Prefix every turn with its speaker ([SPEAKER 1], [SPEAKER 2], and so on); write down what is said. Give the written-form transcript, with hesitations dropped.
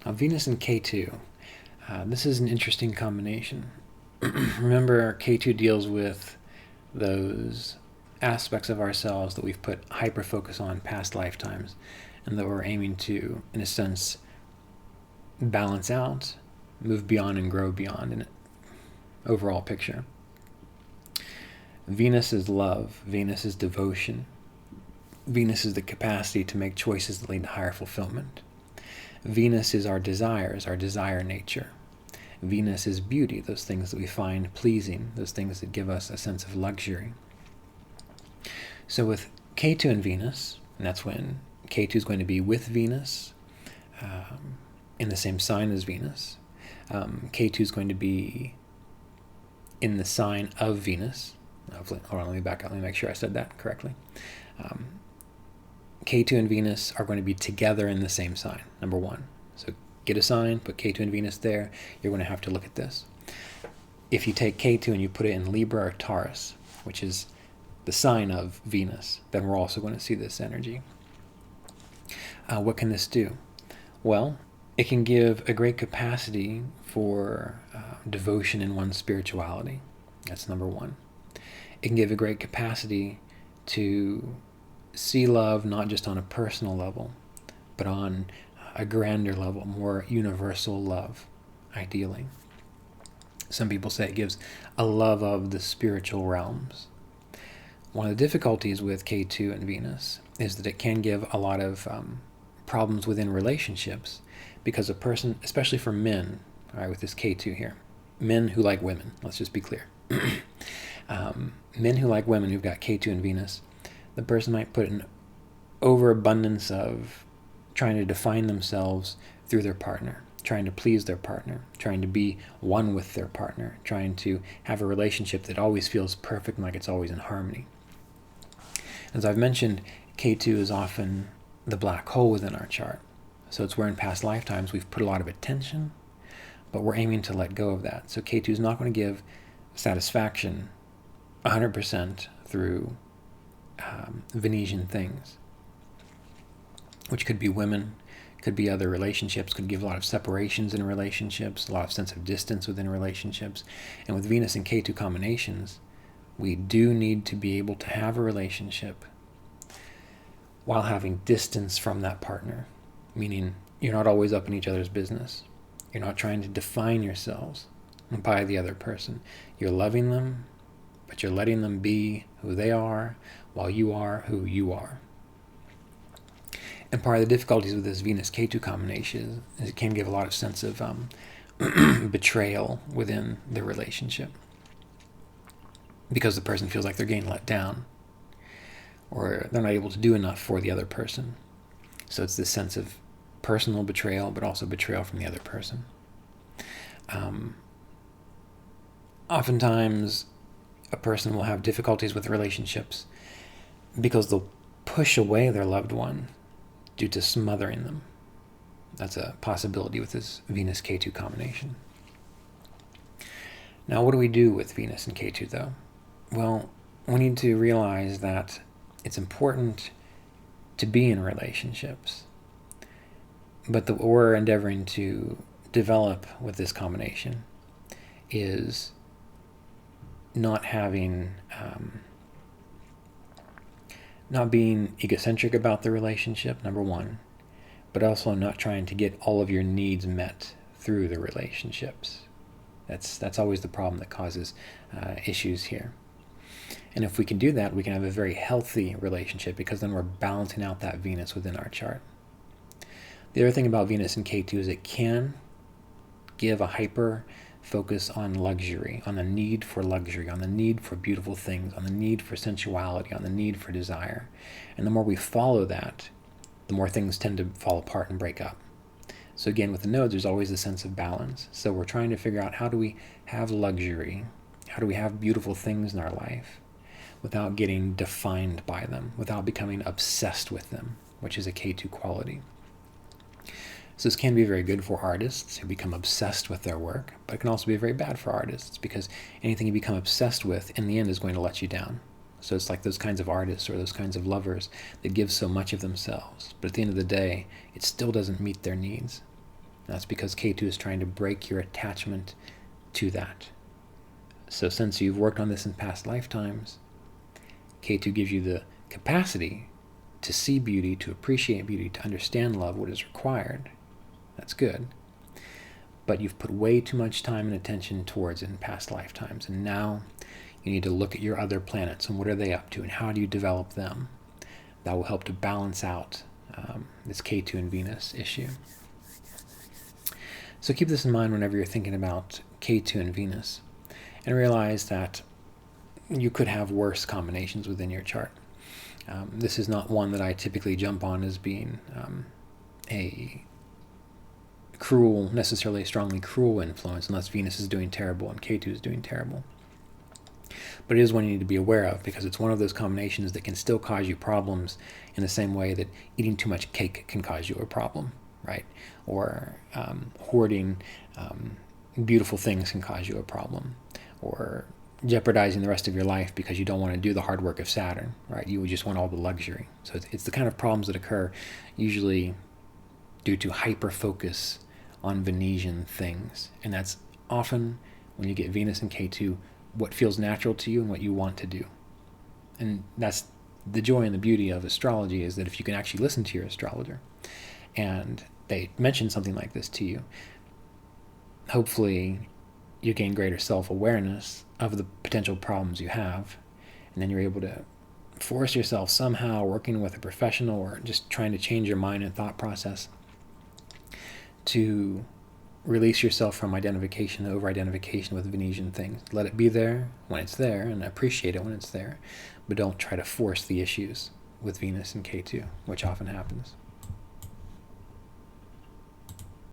[SPEAKER 1] Venus and Ketu. This is an interesting combination. Remember, Ketu deals with those aspects of ourselves that we've put hyper-focus on past lifetimes and that we're aiming to, in a sense, balance out, move beyond and grow beyond in an overall picture. Venus is love. Venus is devotion. Venus is the capacity to make choices that lead to higher fulfillment. Venus is our desires, our desire nature. Venus is beauty, those things that we find pleasing, those things that give us a sense of luxury. So with Ketu and Venus, and that's when Ketu is going to be with Venus, in the same sign as Venus. Ketu is going to be in the sign of Venus. Hopefully, hold on, let me back up. Let me make sure I said that correctly. Ketu and Venus are going to be together in the same sign, number one. So get a sign, put Ketu and Venus there. You're going to have to look at this. If you take Ketu and you put it in Libra or Taurus, which is the sign of Venus, then we're also going to see this energy. What can this do? Well, it can give a great capacity for devotion in one's spirituality. That's number one. It can give a great capacity to see love not just on a personal level, but on a grander level, more universal love, ideally. Some people say it gives a love of the spiritual realms. One of the difficulties with Ketu and Venus is that it can give a lot of problems within relationships, because a person, especially for men, all right, with this Ketu here, men who like women, let's just be clear. Men who like women who've got Ketu and Venus, the person might put an overabundance of trying to define themselves through their partner, trying to please their partner, trying to be one with their partner, trying to have a relationship that always feels perfect and like it's always in harmony. As I've mentioned, Ketu is often the black hole within our chart. So it's where in past lifetimes we've put a lot of attention, but we're aiming to let go of that. So Ketu is not going to give satisfaction 100% through Venetian things, which could be women, could be other relationships, could give a lot of separations in relationships, a lot of sense of distance within relationships. And with Venus and Ketu combinations, we do need to be able to have a relationship while having distance from that partner, meaning you're not always up in each other's business. You're not trying to define yourselves by the other person. You're loving them, but you're letting them be who they are while you are who you are. And part of the difficulties with this Venus-Ketu combination is it can give a lot of sense of betrayal within the relationship, because the person feels like they're getting let down, or they're not able to do enough for the other person. So it's this sense of personal betrayal, but also betrayal from the other person. Oftentimes, a person will have difficulties with relationships because they'll push away their loved one due to smothering them. That's a possibility with this Venus-Ketu combination. Now, what do we do with Venus and Ketu, though? Well, we need to realize that it's important to be in relationships, but what we're endeavoring to develop with this combination is not having, not being egocentric about the relationship, number one, but also not trying to get all of your needs met through the relationships. That's always the problem that causes issues here. And if we can do that, we can have a very healthy relationship, because then we're balancing out that Venus within our chart. The other thing about Venus and Ketu is it can give a hyper focus on luxury, on the need for luxury, on the need for beautiful things, on the need for sensuality, on the need for desire. And the more we follow that, the more things tend to fall apart and break up. So again, with the nodes, there's always a sense of balance. So we're trying to figure out, how do we have luxury? How do we have beautiful things in our life without getting defined by them, without becoming obsessed with them, which is a Ketu quality. So this can be very good for artists who become obsessed with their work, but it can also be very bad for artists, because anything you become obsessed with in the end is going to let you down. So it's like those kinds of artists or those kinds of lovers that give so much of themselves, but at the end of the day, it still doesn't meet their needs. That's because Ketu is trying to break your attachment to that. So since you've worked on this in past lifetimes, Ketu gives you the capacity to see beauty, to appreciate beauty, to understand love, what is required. That's good. But you've put way too much time and attention towards it in past lifetimes. And now you need to look at your other planets and what are they up to and how do you develop them. That will help to balance out this Ketu and Venus issue. So keep this in mind whenever you're thinking about Ketu and Venus, and realize that you could have worse combinations within your chart. This is not one that I typically jump on as being a cruel, necessarily a strongly cruel influence, unless Venus is doing terrible and Ketu is doing terrible. But it is one you need to be aware of, because it's one of those combinations that can still cause you problems in the same way that eating too much cake can cause you a problem, right? Or hoarding beautiful things can cause you a problem, or jeopardizing the rest of your life because you don't want to do the hard work of Saturn, right? You would just want all the luxury. So it's the kind of problems that occur usually due to hyper-focus on Venusian things. And that's often, when you get Venus and Ketu, what feels natural to you and what you want to do. And that's the joy and the beauty of astrology, is that if you can actually listen to your astrologer and they mention something like this to you, hopefully you gain greater self-awareness of the potential problems you have, and then you're able to force yourself somehow, working with a professional or just trying to change your mind and thought process, to release yourself from identification, over-identification with Venusian things. Let it be there when it's there, and appreciate it when it's there, but don't try to force the issues with Venus and Ketu, which often happens.